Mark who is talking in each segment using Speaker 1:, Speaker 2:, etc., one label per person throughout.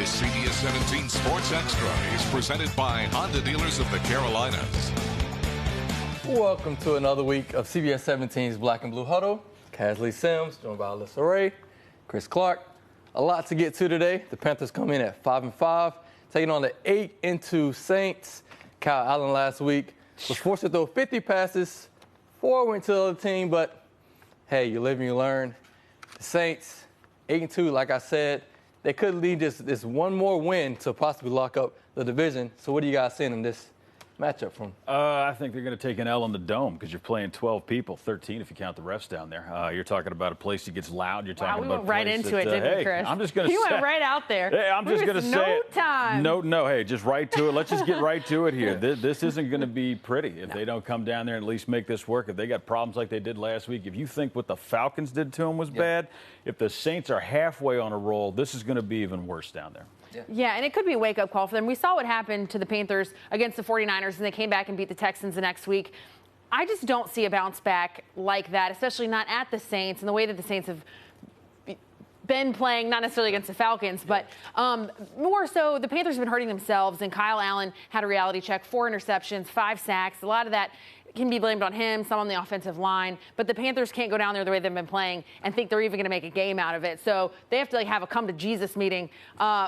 Speaker 1: This CBS 17 Sports Extra is presented by Honda Dealers of the Carolinas.
Speaker 2: Welcome to another week of CBS 17's Black and Blue Huddle. Casley Sims, joined by Alyssa Ray, Chris Clark. A lot to get to today. The Panthers come in at 5-5, taking on the 8-2 Saints. Kyle Allen last week was forced to throw 50 passes, 4 went to the other team, but hey, you live and you learn. The Saints, 8-2, like I said, they could lead this one more win to possibly lock up the division. So what do you guys see in this matchup from?
Speaker 3: I think they're going to take an L in the Dome because you're playing 12 people, 13 if you count the refs down there. You're talking about a place that gets loud. You're talking about
Speaker 4: we went right into it, didn't we, Chris?
Speaker 3: I'm just going to say.
Speaker 4: You went right out there.
Speaker 3: Hey, I'm just going to say it.
Speaker 4: Time.
Speaker 3: No, hey, just right to it. Let's just get right to it here. This isn't going to be pretty if they don't come down there and at least make this work. If they got problems like they did last week, if you think what the Falcons did to them was bad, if the Saints are halfway on a roll, this is going to be even worse down there.
Speaker 4: Yeah, and it could be a wake-up call for them. We saw what happened to the Panthers against the 49ers, and they came back and beat the Texans the next week. I just don't see a bounce back like that, especially not at the Saints and the way that the Saints have been playing, not necessarily against the Falcons, but more so the Panthers have been hurting themselves, and Kyle Allen had a reality check, 4 interceptions, 5 sacks. A lot of that can be blamed on him, some on the offensive line, but the Panthers can't go down there the way they've been playing and think they're even going to make a game out of it. So they have to have a come to Jesus meeting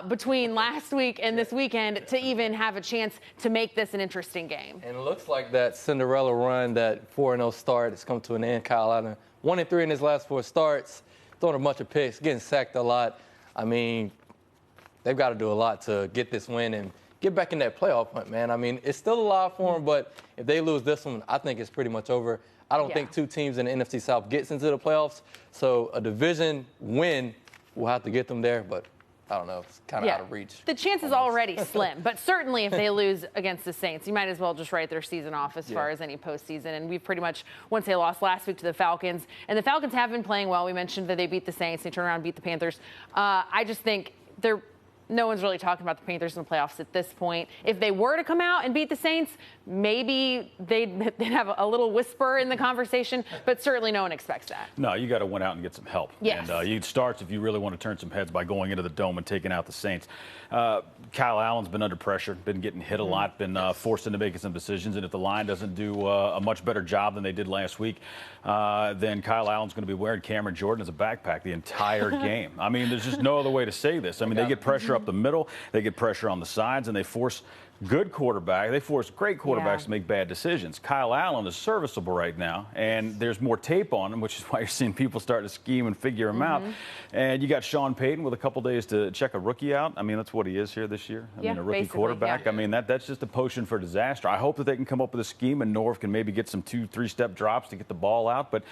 Speaker 4: between last week and this weekend to even have a chance to make this an interesting game.
Speaker 2: And it looks like that Cinderella run, that 4-0 start, has come to an end. Kyle Allen, 1-3 in his last 4 starts, throwing a bunch of picks, getting sacked a lot. I mean, they've got to do a lot to get this win and get back in that playoff hunt, man. I mean, it's still alive for them, but if they lose this one, I think it's pretty much over. I don't think 2 teams in the NFC South gets into the playoffs, so a division win will have to get them there, but I don't know. It's kind of out of reach.
Speaker 4: The chance is already slim, but certainly if they lose against the Saints, you might as well just write their season off as far as any postseason. And we've pretty much, once they lost last week to the Falcons, and the Falcons have been playing well. We mentioned that they beat the Saints. They turned around and beat the Panthers. I just think no one's really talking about the Panthers in the playoffs at this point. If they were to come out and beat the Saints, maybe they'd have a little whisper in the conversation, but certainly no one expects that.
Speaker 3: No, you got to win out and get some help.
Speaker 4: Yes.
Speaker 3: And it starts if you really want to turn some heads by going into the Dome and taking out the Saints. Kyle Allen's been under pressure, been getting hit a lot, been forced into making some decisions, and if the line doesn't do a much better job than they did last week, then Kyle Allen's going to be wearing Cameron Jordan as a backpack the entire game. I mean, there's just no other way to say this. I mean, they get pressure up the middle, they get pressure on the sides, and they force great quarterbacks to make bad decisions. Kyle Allen is serviceable right now, and there's more tape on him, which is why you're seeing people start to scheme and figure him out. And you got Sean Payton with a couple days to check a rookie out. I mean, that's what he is here this year. I mean, a rookie quarterback. I mean, that's just a potion for disaster. I hope that they can come up with a scheme and Norv can maybe get some 2-3 step drops to get the ball out, but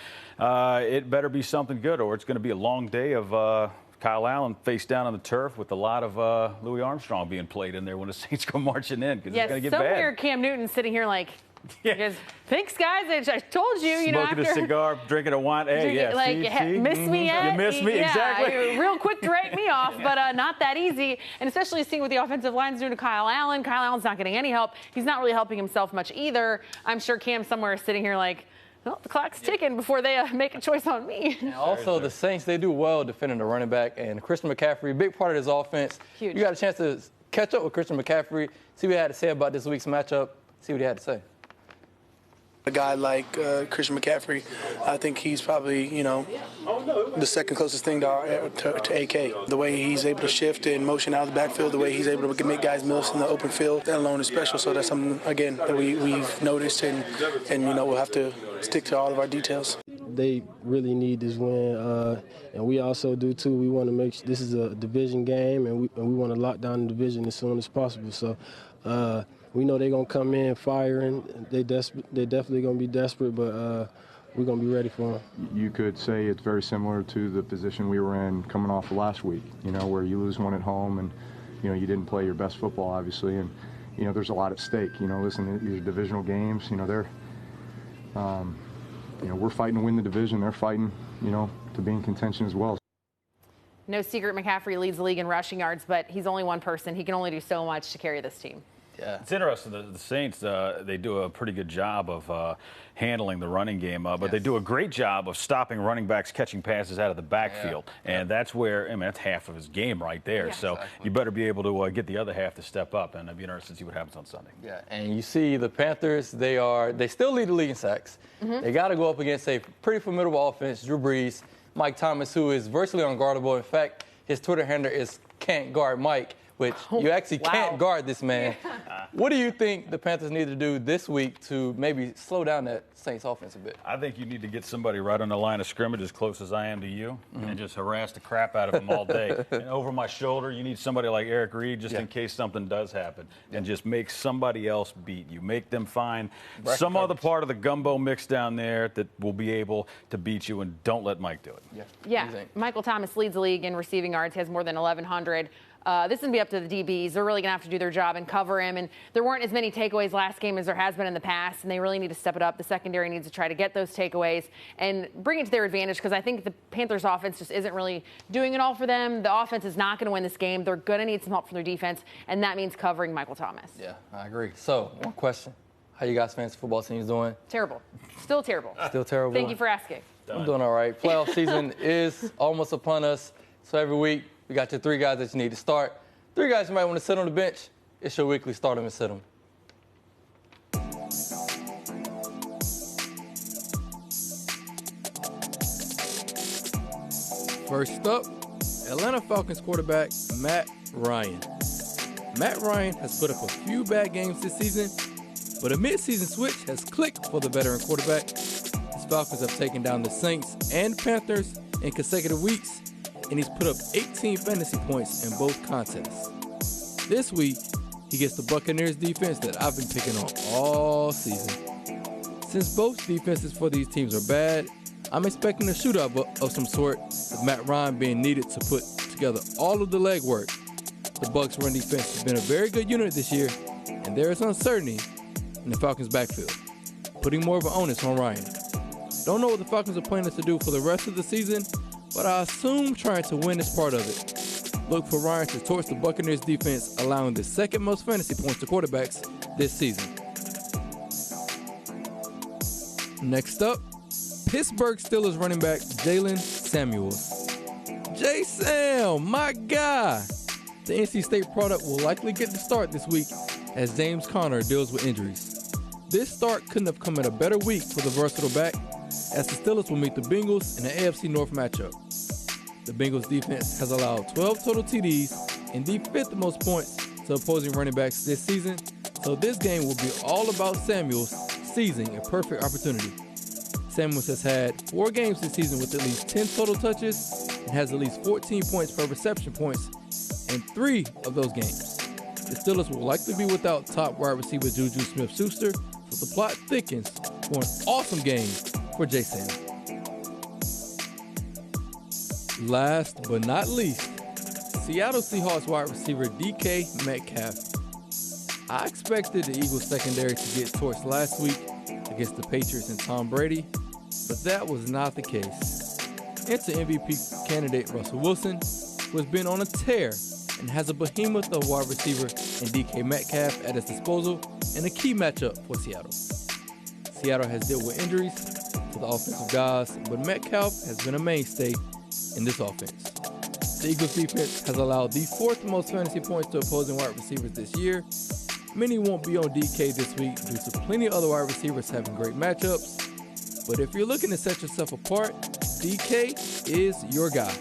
Speaker 3: it better be something good, or it's going to be a long day of Kyle Allen face down on the turf with a lot of Louis Armstrong being played in there when the Saints go marching in, because it's going to get bad.
Speaker 4: Somewhere Cam Newton's sitting here like, thanks, guys. I told you,
Speaker 3: Smoking a cigar, drinking a wine. Hey,
Speaker 4: miss me yet?
Speaker 3: You miss me, exactly.
Speaker 4: Real quick to write me off, but not that easy. And especially seeing what the offensive line's doing to Kyle Allen. Kyle Allen's not getting any help. He's not really helping himself much either. I'm sure Cam somewhere is sitting here like, well, the clock's ticking before they make a choice on me.
Speaker 2: And also, the Saints, they do well defending the running back. And Christian McCaffrey, big part of his offense.
Speaker 4: Huge.
Speaker 2: You got a chance to catch up with Christian McCaffrey, see what he had to say about this week's matchup, see what he had to say.
Speaker 5: A guy like Christian McCaffrey, I think he's probably, the second closest thing to AK. The way he's able to shift and motion out of the backfield, the way he's able to make guys miss in the open field, that alone is special. So that's something, again, that we've noticed, and we'll have to stick to all of our details.
Speaker 6: They really need this win, and we also do too. We want to make sure this is a division game, and we want to lock down the division as soon as possible. So we know they're gonna come in firing. They're definitely gonna be desperate, but we're gonna be ready for them.
Speaker 7: You could say it's very similar to the position we were in coming off of last week. Where you lose one at home, and you didn't play your best football, obviously, and there's a lot at stake. Listen, these are divisional games. They're we're fighting to win the division. They're fighting, to be in contention as well.
Speaker 4: No secret McCaffrey leads the league in rushing yards, but he's only one person. He can only do so much to carry this team.
Speaker 2: Yeah.
Speaker 3: It's interesting. The Saints, they do a pretty good job of handling the running game, but they do a great job of stopping running backs catching passes out of the backfield. And that's where, I mean, that's half of his game right there. So you better be able to get the other half to step up, and I'd be interested to see what happens on Sunday.
Speaker 2: Yeah, and you see the Panthers, they still lead the league in sacks. They got to go up against a pretty formidable offense, Drew Brees, Mike Thomas, who is virtually unguardable. In fact, his Twitter handle is "Can't Guard Mike," which you actually can't guard this man. What do you think the Panthers need to do this week to maybe slow down that Saints offense a bit?
Speaker 3: I think you need to get somebody right on the line of scrimmage as close as I am to you and just harass the crap out of them all day. And over my shoulder, you need somebody like Eric Reed just in case something does happen. And just make somebody else beat you. Make them find some other part of the gumbo mix down there that will be able to beat you, and don't let Mike do it.
Speaker 4: Yeah. Michael Thomas leads the league in receiving yards. He has more than 1,100. This is going to be up to the DBs. They're really going to have to do their job and cover him. And there weren't as many takeaways last game as there has been in the past, and they really need to step it up. The secondary needs to try to get those takeaways and bring it to their advantage, because I think the Panthers' offense just isn't really doing it all for them. The offense is not going to win this game. They're going to need some help from their defense, and that means covering Michael Thomas.
Speaker 2: Yeah, I agree. So, one question. How you guys' fantasy football teams doing?
Speaker 4: Terrible. Still terrible.
Speaker 2: Still terrible?
Speaker 4: Thank you for asking.
Speaker 2: I'm doing all right. Playoff season is almost upon us. So every week, we got your 3 guys that you need to start. 3 guys you might want to sit on the bench. It's your weekly start them and sit them. First up, Atlanta Falcons quarterback Matt Ryan. Matt Ryan has put up a few bad games this season, but a midseason switch has clicked for the veteran quarterback. His Falcons have taken down the Saints and Panthers in consecutive weeks, and he's put up 18 fantasy points in both contests. This week, he gets the Buccaneers defense that I've been picking on all season. Since both defenses for these teams are bad, I'm expecting a shootout of some sort, with Matt Ryan being needed to put together all of the legwork. The Bucs' run defense has been a very good unit this year, and there is uncertainty in the Falcons' backfield, putting more of an onus on Ryan. Don't know what the Falcons are planning to do for the rest of the season, but I assume trying to win is part of it. Look for Ryan to torch the Buccaneers defense, allowing the second most fantasy points to quarterbacks this season. Next up, Pittsburgh Steelers running back Jalen Samuels. J-Sam, my guy! The NC State product will likely get the start this week as James Conner deals with injuries. This start couldn't have come at a better week for the versatile back, as the Steelers will meet the Bengals in the AFC North matchup. The Bengals defense has allowed 12 total TDs and the 5th most points to opposing running backs this season, so this game will be all about Samuels seizing a perfect opportunity. Samuels has had 4 games this season with at least 10 total touches and has at least 14 points per reception points in 3 of those games. The Steelers will likely be without top wide receiver Juju Smith-Schuster, so the plot thickens for an awesome game for J-Sam. Last but not least, Seattle Seahawks wide receiver DK Metcalf. I expected the Eagles secondary to get torched last week against the Patriots and Tom Brady, but that was not the case. Enter MVP candidate Russell Wilson, who has been on a tear and has a behemoth of wide receiver and DK Metcalf at his disposal in a key matchup for Seattle. Seattle has dealt with injuries to the offensive guys, but Metcalf has been a mainstay in this offense. The Eagles defense has allowed the 4th most fantasy points to opposing wide receivers this year. Many won't be on DK this week due to plenty of other wide receivers having great matchups, but if you're looking to set yourself apart, DK is your guy.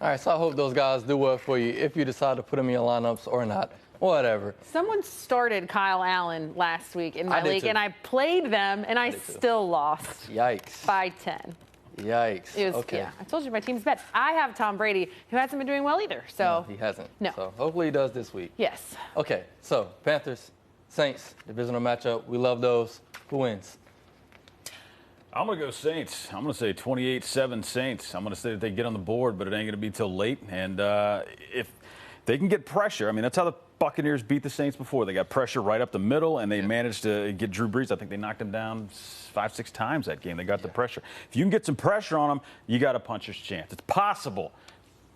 Speaker 2: All right, so I hope those guys do well for you if you decide to put them in your lineups or not. Whatever.
Speaker 4: Someone started Kyle Allen last week in my league, and I played them, and I still lost.
Speaker 2: Yikes.
Speaker 4: By 10.
Speaker 2: Yikes.
Speaker 4: It was,
Speaker 2: okay.
Speaker 4: Yeah, I told you my team's bad. I have Tom Brady, who hasn't been doing well either. So
Speaker 2: No, he hasn't.
Speaker 4: No.
Speaker 2: So hopefully he does this week.
Speaker 4: Yes.
Speaker 2: Okay, so Panthers, Saints, divisional matchup. We love those. Who wins?
Speaker 3: I'm going to go Saints. I'm going to say 28-7 Saints. I'm going to say that they get on the board, but it ain't going to be till late. And if they can get pressure, I mean, that's how the Buccaneers beat the Saints before. They got pressure right up the middle, and they managed to get Drew Brees. I think they knocked him down 5-6 times that game. They got the pressure. If you can get some pressure on them, you got a puncher's chance. It's possible.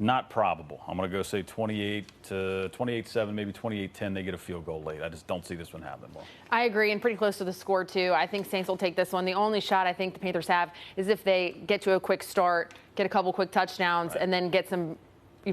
Speaker 3: Not probable. I'm going to go say 28-7, maybe 28-10. They get a field goal late. I just don't see this one happening. Well,
Speaker 4: I agree, and pretty close to the score, too. I think Saints will take this one. The only shot I think the Panthers have is if they get to a quick start, get a couple quick touchdowns, and then get some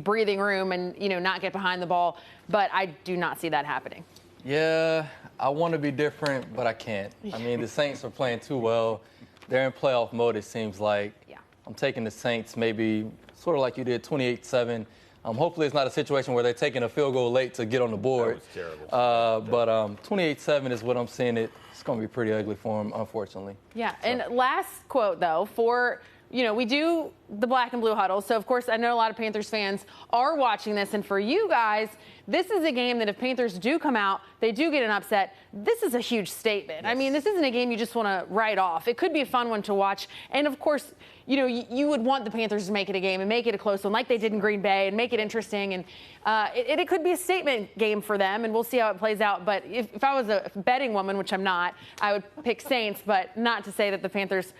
Speaker 4: breathing room and, not get behind the ball. But I do not see that happening.
Speaker 2: Yeah, I want to be different, but I can't. I mean, the Saints are playing too well. They're in playoff mode, it seems like.
Speaker 4: Yeah.
Speaker 2: I'm taking the Saints maybe sort of like you did, 28-7. Hopefully it's not a situation where they're taking a field goal late to get on the board.
Speaker 3: That was terrible.
Speaker 2: But 28-7 is what I'm seeing. It's going to be pretty ugly for them, unfortunately.
Speaker 4: Yeah, and last quote, though, for, we do the Black and Blue Huddle. So, of course, I know a lot of Panthers fans are watching this. And for you guys, this is a game that if Panthers do come out, they do get an upset, this is a huge statement. Yes. I mean, this isn't a game you just want to write off. It could be a fun one to watch. And, of course, you would want the Panthers to make it a game and make it a close one like they did in Green Bay and make it interesting. And it could be a statement game for them, and we'll see how it plays out. But if I was a betting woman, which I'm not, I would pick Saints, but not to say that the Panthers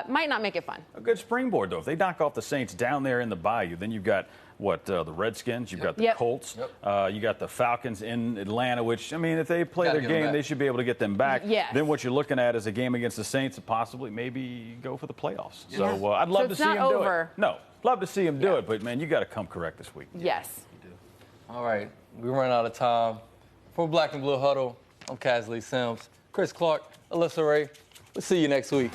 Speaker 4: might not make it fun.
Speaker 3: A good springboard, though. If they knock off the Saints down there in the Bayou, then you've got the Redskins, you've got the Colts, you got the Falcons in Atlanta, which, I mean, if they play their game, they should be able to get them back.
Speaker 4: Yes.
Speaker 3: Then what you're looking at is a game against the Saints and possibly maybe go for the playoffs. So I'd love to see them do it. No, love to see them do it, but, man, you got to come correct this week.
Speaker 4: Yes.
Speaker 2: You do. All right, we run out of time. For Black and Blue Huddle, I'm Casley Sims. Chris Clark, Alyssa Ray. We'll see you next week.